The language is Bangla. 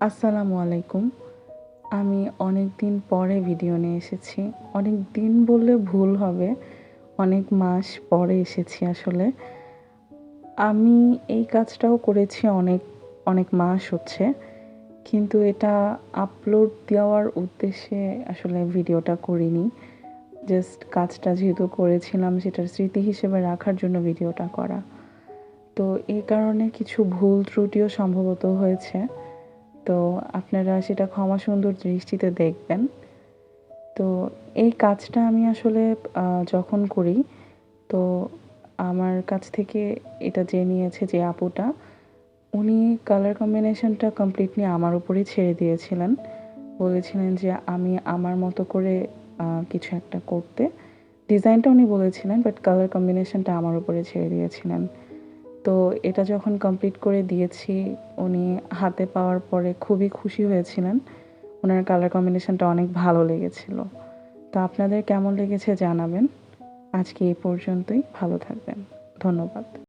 আসসালামু আলাইকুম। আমি অনেক দিন পরে ভিডিও নিয়ে এসেছি। অনেক দিন বললে ভুল হবে। অনেক মাস পরে এসেছি আসলে। আমি এই কাজটাও করেছি অনেক মাস হচ্ছে। কিন্তু এটা আপলোড দেওয়ার উদ্দেশ্যে আসলে ভিডিওটা করিনি। জাস্ট কাজটা যেহেতু করেছিলাম সেটার স্মৃতি হিসেবে রাখার জন্য ভিডিওটা করা। তো এই কারণে কিছু ভুল ত্রুটিও সম্ভবত হয়েছে। তো আপনারা সেটা ক্ষমা সুন্দর দৃষ্টিতে দেখবেন। তো এই কাজটা আমি আসলে যখন করি, তো আমার কাছ থেকে এটা জেনে নিয়েছে যে আপুটা, উনি কালার কম্বিনেশনটা কমপ্লিটলি আমার উপরেই ছেড়ে দিয়েছিলেন। বলেছিলেন যে আমি আমার মতো করে কিছু একটা করতে। ডিজাইনটা উনি বলেছিলেন, বাট কালার কম্বিনেশনটা আমার উপরে ছেড়ে দিয়েছিলেন। তো এটা যখন কমপ্লিট করে দিয়েছি, উনি হাতে পাওয়ার পরে খুবই খুশি হয়েছিলেন। উনার কালার কম্বিনেশনটা অনেক ভালো লেগেছিল। তো আপনাদের কেমন লেগেছে জানাবেন। আজকে এই পর্যন্তই। ভালো থাকবেন। ধন্যবাদ।